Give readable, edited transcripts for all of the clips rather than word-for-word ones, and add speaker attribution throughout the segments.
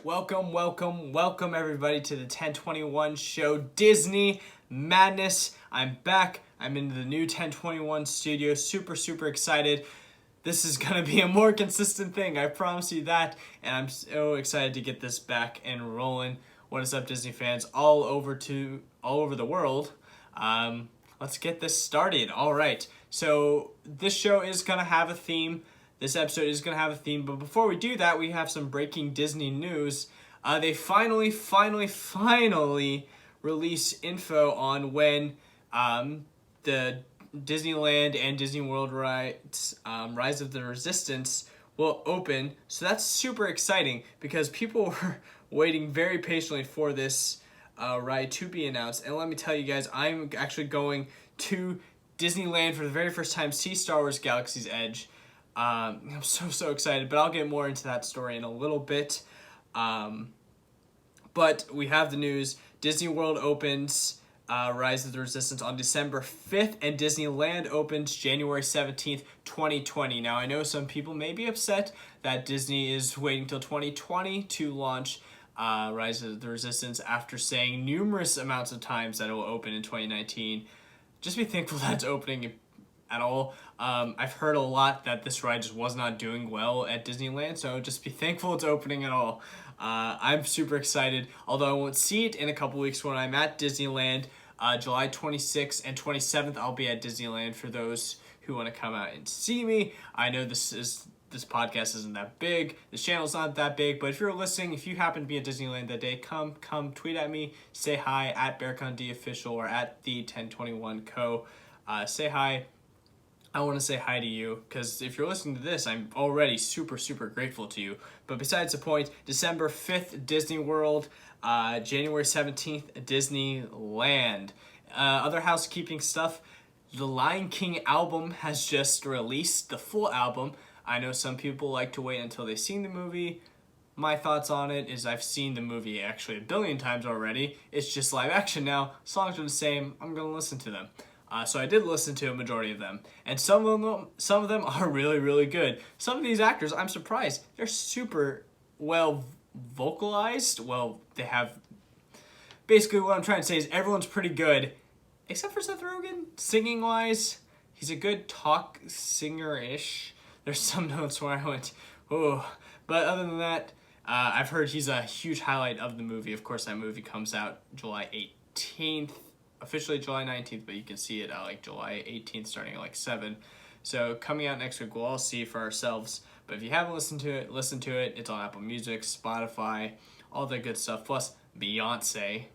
Speaker 1: Welcome everybody to the 1021 show, Disney Madness. I'm back. I'm in the new 1021 studio. Super excited. This is going to be a more consistent thing. I promise you that. And I'm so excited to get this back and rolling. What is up, Disney fans all over the world? Let's get this started. All right. So this show is going to have a theme. This episode is going to have a theme, but before we do that, we have some breaking Disney news. They finally release info on when the Disneyland and Disney World rides, Rise of the Resistance, will open. So that's super exciting because people were waiting very patiently for this ride to be announced. And let me tell you guys, I'm actually going to Disneyland for the very first time, see Star Wars Galaxy's Edge. I'm so excited, but I'll get more into that story in a little bit. But we have the news. Disney World opens Rise of the Resistance on December 5th, and Disneyland opens January 17th, 2020. Now, I know some people may be upset that Disney is waiting till 2020 to launch Rise of the Resistance after saying numerous amounts of times that it will open in 2019. Just be thankful that it's opening at all. I've heard a lot that this ride just was not doing well at Disneyland, so just be thankful it's opening at all. I'm super excited, although I won't see it in a couple weeks when I'm at Disneyland. July 26th and 27th, I'll be at Disneyland for those who want to come out and see me. I know this podcast isn't that big, this channel's not that big, but if you're listening, if you happen to be at Disneyland that day, come tweet at me, say hi at Berkan Dincer official or at the 1021 co. Say hi. I want to say hi to you because if you're listening to this, I'm already super grateful to you. But besides the point, December 5th, Disney World, January 17th, Disneyland. Other housekeeping stuff, the Lion King album has just released, the full album. I know some people like to wait until they've seen the movie. My thoughts on it is I've seen the movie actually a billion times already. It's just live action now. Songs are the same. I'm going to listen to them. So I did listen to a majority of them, and some of them are really good. Some of these actors, I'm surprised, they're super well vocalized. Well, they have, basically what I'm trying to say is everyone's pretty good, except for Seth Rogen. Singing wise, he's a good talk singer-ish. There's some notes where I went, oh, but other than that, I've heard he's a huge highlight of the movie. Of course, that movie comes out July 18th. Officially July 19th, but you can see it at like July 18th starting at like 7. So coming out next week, we'll all see for ourselves. But if you haven't listened to it, listen to it. It's on Apple Music, Spotify, all that good stuff. Plus Beyonce.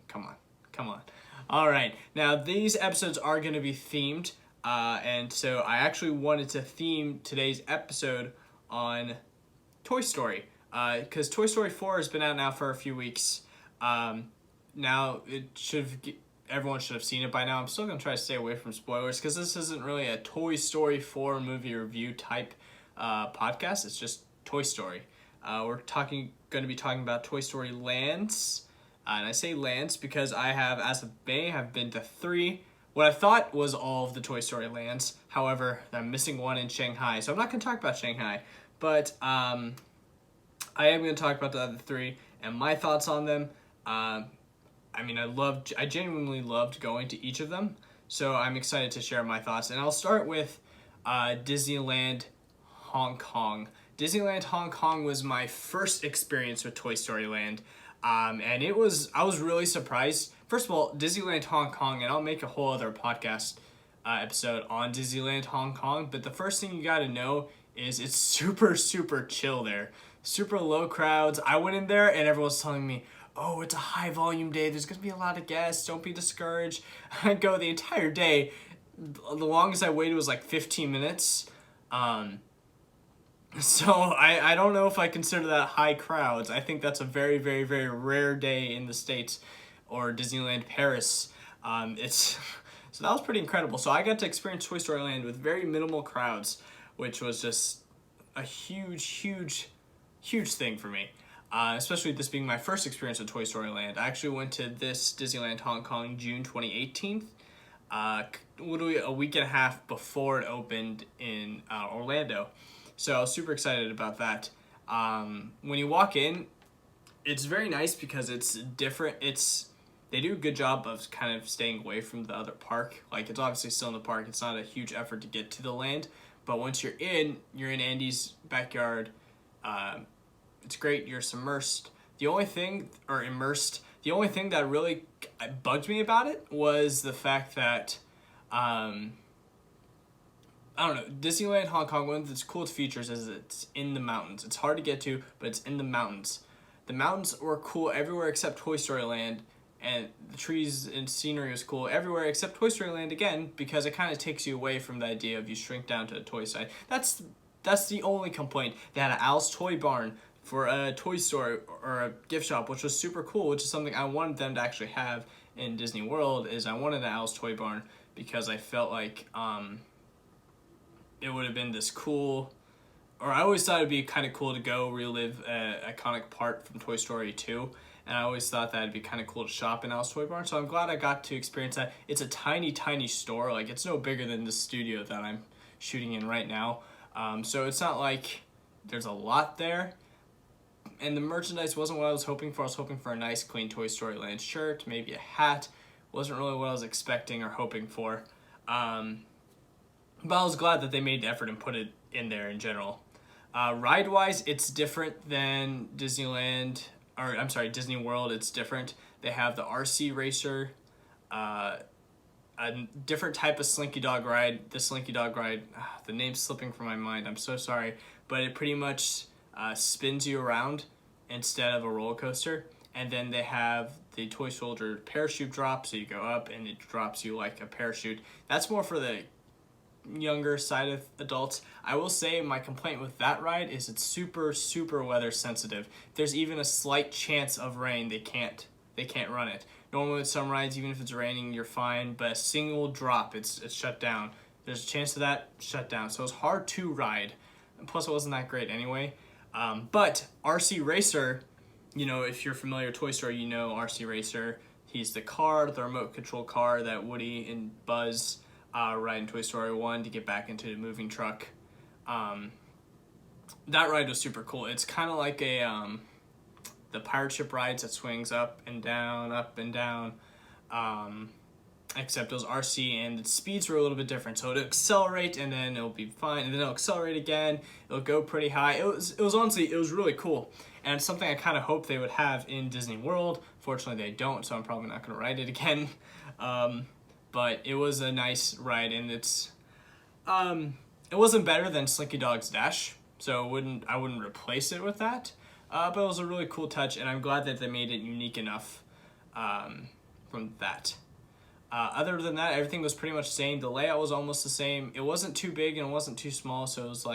Speaker 1: Come on. All right. Now, these episodes are going to be themed. And so I actually wanted to theme today's episode on Toy Story. Because Toy Story 4 has been out now for a few weeks. Now, everyone should have seen it by now. I'm still going to try to stay away from spoilers because this isn't really a Toy Story 4 movie review type podcast. It's just Toy Story. We're going to be talking about Toy Story Lands. And I say lands because I have, as of May, have been to 3. What I thought was all of the Toy Story lands. However, I'm missing one in Shanghai. So I'm not going to talk about Shanghai. But I am going to talk about the other 3 and my thoughts on them. I genuinely loved going to each of them, so I'm excited to share my thoughts. And I'll start with Disneyland Hong Kong. Disneyland Hong Kong was my first experience with Toy Story Land, and I was really surprised. First of all, Disneyland Hong Kong, and I'll make a whole other podcast episode on Disneyland Hong Kong, but the first thing you gotta know is it's super chill there. Super low crowds. I went in there and everyone's telling me, oh, it's a high volume day. There's going to be a lot of guests. Don't be discouraged. I go the entire day. The longest I waited was like 15 minutes. So I don't know if I consider that high crowds. I think that's a very rare day in the States or Disneyland Paris. So that was pretty incredible. So I got to experience Toy Story Land with very minimal crowds, which was just a huge thing for me. Especially this being my first experience with Toy Story Land. I actually went to this Disneyland Hong Kong June 2018, literally a week and a half before it opened in Orlando. So I was super excited about that. When you walk in, it's very nice because it's different. They do a good job of kind of staying away from the other park. Like, it's obviously still in the park. It's not a huge effort to get to the land, but once you're in Andy's backyard. It's great. You're submersed. Immersed. The only thing that really bugged me about it was the fact that, I don't know, Disneyland Hong Kong, one of its coolest features is it's in the mountains. It's hard to get to, but it's in the mountains. The mountains were cool everywhere except Toy Story Land, and the trees and scenery was cool everywhere except Toy Story Land again, because it kind of takes you away from the idea of you shrink down to a toy side. That's the only complaint. They had an Al's Toy Barn for a toy store or a gift shop, which was super cool, which is something I wanted them to actually have in Disney World. Is I wanted an Al's Toy Barn because I felt like it would have been this cool, or I always thought it'd be kind of cool to go relive an iconic part from Toy Story 2, and I always thought that'd be kind of cool to shop in Al's Toy Barn, so I'm glad I got to experience that. It's a tiny, tiny store. Like, it's no bigger than the studio that I'm shooting in right now, so it's not like there's a lot there. And the merchandise wasn't what I was hoping for. I was hoping for a nice, clean Toy Story Land shirt, maybe a hat. Wasn't really what I was expecting or hoping for. But I was glad that they made the effort and put it in there in general. Ride-wise, it's different than Disney World. It's different. They have the RC Racer, a different type of Slinky Dog ride. The Slinky Dog ride, the name's slipping from my mind. I'm so sorry. But it pretty much spins you around instead of a roller coaster. And then they have the Toy Soldier parachute drop, so you go up and it drops you like a parachute. That's more for the younger side of adults. I will say my complaint with that ride is it's super, super weather sensitive. If there's even a slight chance of rain, they can't run it. Normally with some rides, even if it's raining, you're fine, but a single drop, it's shut down. There's a chance of that, shut down. So it's hard to ride. And plus, it wasn't that great anyway. But RC Racer, you know, if you're familiar with Toy Story, you know RC Racer. He's the car, the remote control car that Woody and Buzz ride in Toy Story 1 to get back into the moving truck. That ride was super cool. It's kind of like the pirate ship rides that swings up and down, except it was RC and the speeds were a little bit different. So it'll accelerate and then it'll be fine, and then it'll accelerate again. It'll go pretty high. It was honestly, it was really cool. And it's something I kind of hoped they would have in Disney World. Fortunately, they don't, so I'm probably not going to ride it again. But it was a nice ride, and it wasn't better than Slinky Dog's Dash, so I wouldn't replace it with that. But it was a really cool touch, and I'm glad that they made it unique enough from that. Other than that, everything was pretty much the same. The layout was almost the same. It wasn't too big and it wasn't too small, so it was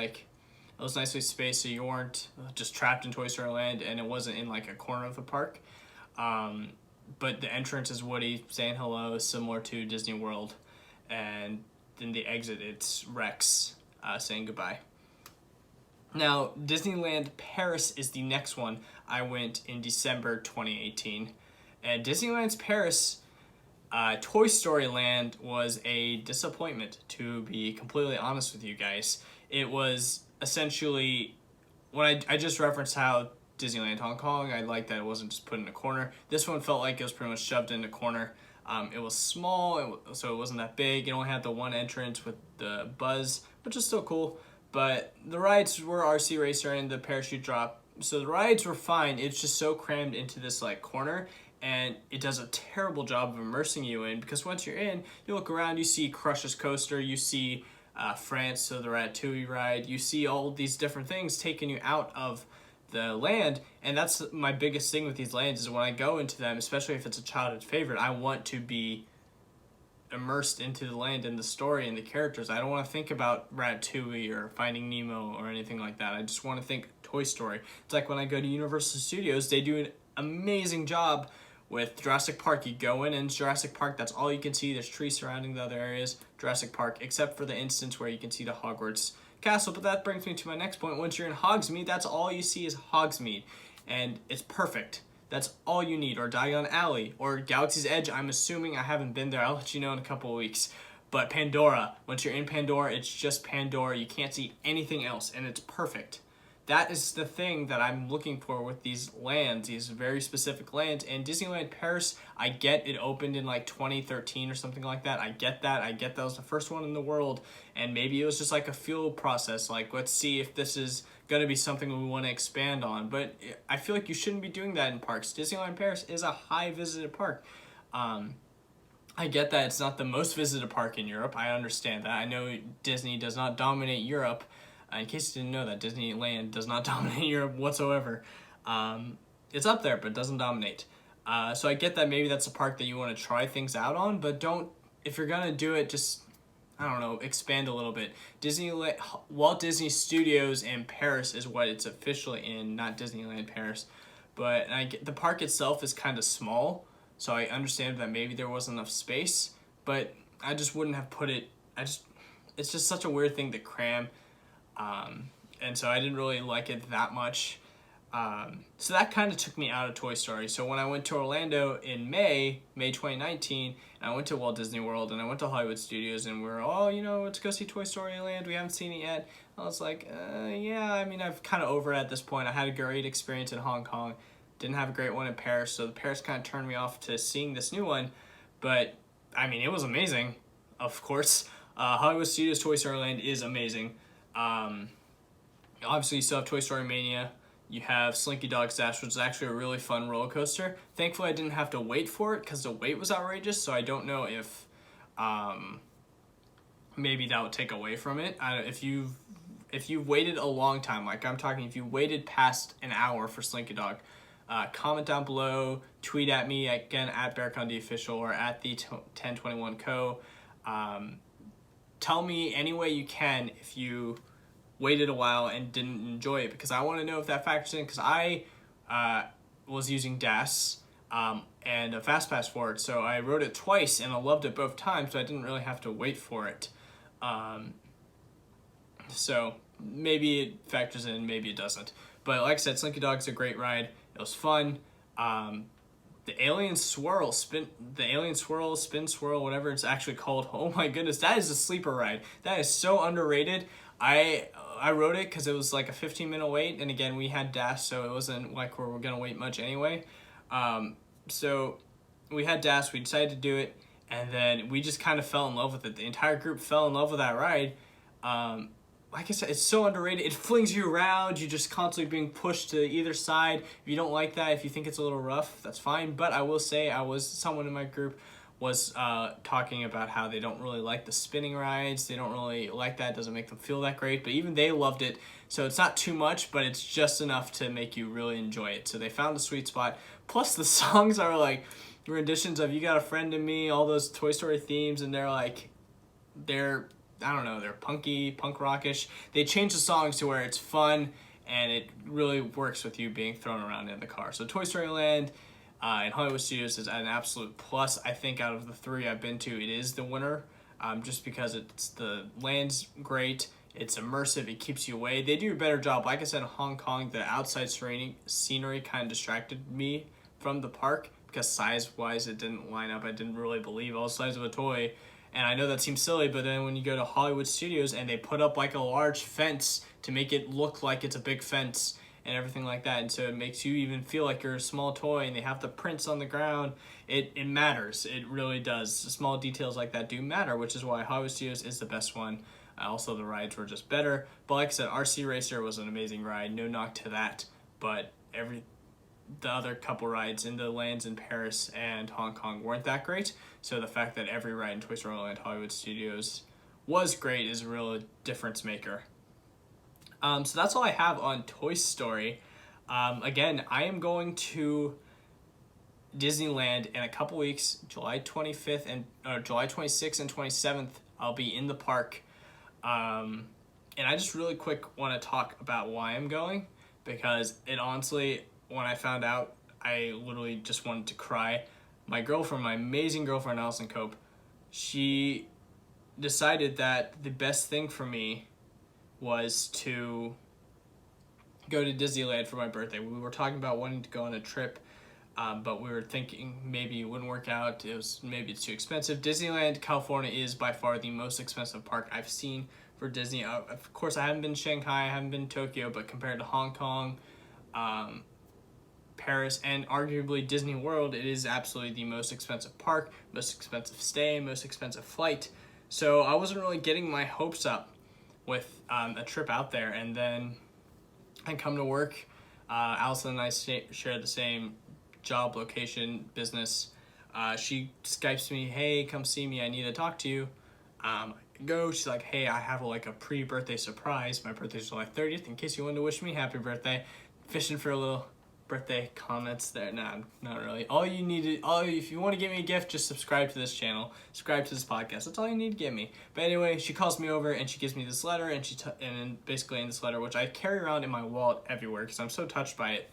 Speaker 1: nicely spaced, so you weren't just trapped in Toy Story Land, and it wasn't in like a corner of the park. But the entrance is Woody saying hello, similar to Disney World, and then the exit, it's Rex saying goodbye. Now, Disneyland Paris is the next one. I went in December 2018, and Disneyland's Paris, Toy Story Land was a disappointment, to be completely honest with you guys. It was essentially, when I just referenced how Disneyland Hong Kong, I liked that it wasn't just put in a corner. This one felt like it was pretty much shoved in a corner. It was small, so it wasn't that big. It only had the one entrance with the Buzz, which is still cool. But the rides were RC Racer and the parachute drop. So the rides were fine. It's just so crammed into this like corner, and it does a terrible job of immersing you in, because once you're in, you look around, you see Crush's Coaster, you see France, so the Ratatouille ride, you see all these different things taking you out of the land. And that's my biggest thing with these lands, is when I go into them, especially if it's a childhood favorite, I want to be immersed into the land and the story and the characters. I don't want to think about Ratatouille or Finding Nemo or anything like that. I just want to think Toy Story. It's like when I go to Universal Studios, they do an amazing job with Jurassic Park. You go in and Jurassic Park, that's all you can see. There's trees surrounding the other areas, Jurassic Park, except for the instance where you can see the Hogwarts castle. But that brings me to my next point. Once you're in Hogsmeade, that's all you see is Hogsmeade, and it's perfect. That's all you need. Or Diagon Alley, or Galaxy's Edge. I'm assuming, I haven't been there. I'll let you know in a couple of weeks. But Pandora, once you're in Pandora, it's just Pandora. You can't see anything else, and it's perfect. that is the thing that I'm looking for with these lands, these very specific lands. And Disneyland Paris, I get it opened in like 2013 or something like that. I get that. I get that was the first one in the world. And maybe it was just like a fuel process. Like, let's see if this is going to be something we want to expand on. But I feel like you shouldn't be doing that in parks. Disneyland Paris is a high visited park. I get that it's not the most visited park in Europe. I understand that. I know Disney does not dominate Europe. In case you didn't know that, Disneyland does not dominate Europe whatsoever. It's up there, but it doesn't dominate. So I get that maybe that's a park that you want to try things out on, but don't, if you're going to do it, just, I don't know, expand a little bit. Walt Disney Studios in Paris is what it's officially in, not Disneyland Paris. But the park itself is kind of small, so I understand that maybe there wasn't enough space, but I just wouldn't have put it, it's just such a weird thing to cram. And so I didn't really like it that much. So that kind of took me out of Toy Story. So when I went to Orlando in May 2019, and I went to Walt Disney World and I went to Hollywood Studios, and we were, let's go see Toy Story Land. We haven't seen it yet. I was like, yeah, I mean, I've kind of over it at this point. I had a great experience in Hong Kong. Didn't have a great one in Paris. So the Paris kind of turned me off to seeing this new one. But, I mean, it was amazing, of course. Hollywood Studios Toy Story Land is amazing. Obviously, you still have Toy Story Mania. You have Slinky Dog's Dash, which is actually a really fun roller coaster. Thankfully, I didn't have to wait for it because the wait was outrageous, so I don't know if maybe that would take away from it. If you've waited a long time, like I'm talking, if you waited past an hour for Slinky Dog, comment down below, tweet at me, again, at Berkan Official or at the 1021Co. Tell me any way you can if you waited a while and didn't enjoy it, because I want to know if that factors in, because I was using DAS and a FastPass for it, so I rode it twice and I loved it both times, so I didn't really have to wait for it. So maybe it factors in, maybe it doesn't. But like I said, Slinky Dog's a great ride. It was fun. The Alien Swirl, spin swirl, whatever it's actually called. Oh my goodness, that is a sleeper ride. That is so underrated. I rode it because it was like a 15-minute wait, and again, we had DAS, so it wasn't like we were gonna wait much anyway. So we had DAS, we decided to do it, and then we just kind of fell in love with it. The entire group fell in love with that ride. Like I said, it's so underrated. It flings you around. You're just constantly being pushed to either side. If you don't like that, if you think it's a little rough, that's fine. But I will say, someone in my group was talking about how they don't really like the spinning rides. They don't really like that. It doesn't make them feel that great. But even they loved it. So it's not too much, but it's just enough to make you really enjoy it. So they found the sweet spot. Plus the songs are like renditions of You Got a Friend in Me, all those Toy Story themes, and I don't know, they're punky, punk rockish. They change the songs to where it's fun and it really works with you being thrown around in the car. So Toy Story Land in Hollywood Studios is an absolute plus. I think out of the three I've been to, it is the winner, just because the land's great, it's immersive, it keeps you away. They do a better job. Like I said, in Hong Kong, the outside scenery kind of distracted me from the park because size-wise it didn't line up. I didn't really believe all the size of a toy. And I know that seems silly, but then when you go to Hollywood Studios and they put up like a large fence to make it look like it's a big fence and everything like that, and so it makes you even feel like you're a small toy, and they have the prints on the ground, it matters. It really does. Small details like that do matter, which is why Hollywood Studios is the best one. Also, the rides were just better. But like I said, RC Racer was an amazing ride. No knock to that. But the other couple rides in the lands in Paris and Hong Kong weren't that great. So the fact that every ride in Toy Story Land Hollywood Studios was great is a real difference maker. So that's all I have on Toy Story. Again, I am going to Disneyland in a couple weeks, July 25th and July 26th and 27th. I'll be in the park. And I just really quick want to talk about why I'm going, because it honestly, when I found out, I literally just wanted to cry. My girlfriend, my amazing girlfriend, Allison Cope, she decided that the best thing for me was to go to Disneyland for my birthday. We were talking about wanting to go on a trip, but we were thinking maybe it wouldn't work out. Maybe it's too expensive. Disneyland California is by far the most expensive park I've seen for Disney. Of course, I haven't been to Shanghai, I haven't been to Tokyo, but compared to Hong Kong, Paris, and arguably Disney World, it is absolutely the most expensive park, most expensive stay, most expensive flight. So I wasn't really getting my hopes up with a trip out there. And then I come to work. Allison and I share the same job, location, business. She Skypes me, hey, come see me, I need to talk to you. Go, she's like, hey, I have like a pre-birthday surprise. My birthday's July 30th, in case you wanted to wish me happy birthday. Fishing for a little birthday comments there. Nah, not really. If you want to give me a gift, just subscribe to this channel, subscribe to this podcast. That's all you need to give me. But anyway, she calls me over and she gives me this letter, and and basically in this letter, which I carry around in my wallet everywhere because I'm so touched by it,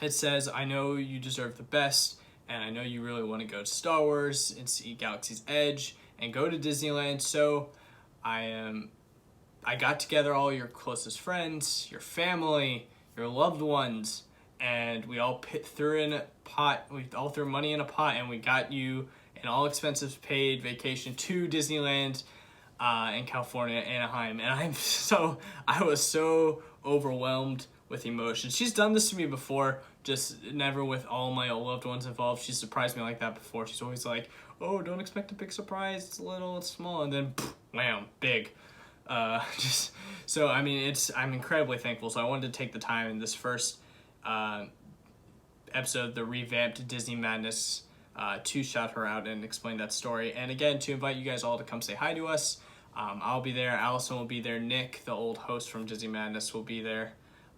Speaker 1: it says, I know you deserve the best, and I know you really want to go to Star Wars and see Galaxy's Edge and go to Disneyland. So I got together all your closest friends, your family, your loved ones, and we all threw in a pot. We all threw money in a pot, and we got you an all expenses paid vacation to Disneyland in California, Anaheim. And I was so overwhelmed with emotion. She's done this to me before, just never with all my loved ones involved. She's surprised me like that before. She's always like, oh, don't expect a big surprise. It's little, it's small, and then wham, big. So I mean, I'm incredibly thankful. So I wanted to take the time in this first episode, the revamped Disney Madness, to shout her out and explain that story, and again to invite you guys all to come say hi to us. I'll be there. Allison will be there. Nick, the old host from Disney Madness, will be there,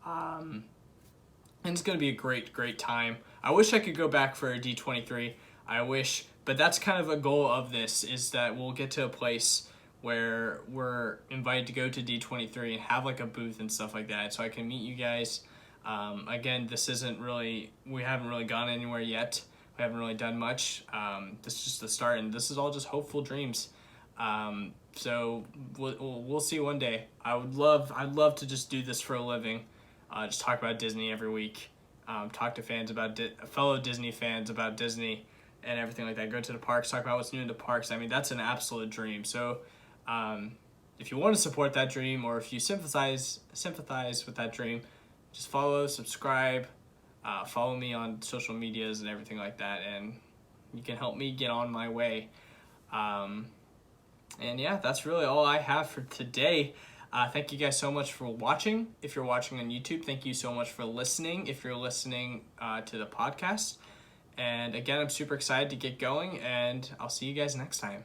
Speaker 1: and it's gonna be a great time. I wish I could go back for a D23. I wish, but that's kind of a goal of this, is that we'll get to a place where we're invited to go to D23 and have like a booth and stuff like that, so I can meet you guys. Again, we haven't really gone anywhere yet. We haven't really done much. This is just the start, and this is all just hopeful dreams. So we'll see one day. I'd love to just do this for a living. Just talk about Disney every week. Talk to fans about fellow Disney fans about Disney and everything like that. Go to the parks, talk about what's new in the parks. I mean, that's an absolute dream. So if you want to support that dream, or if you sympathize with that dream, just follow, subscribe, follow me on social medias and everything like that, and you can help me get on my way. And yeah, that's really all I have for today. Thank you guys so much for watching. If you're watching on YouTube, thank you so much for listening. If you're listening to the podcast, and again, I'm super excited to get going, and I'll see you guys next time.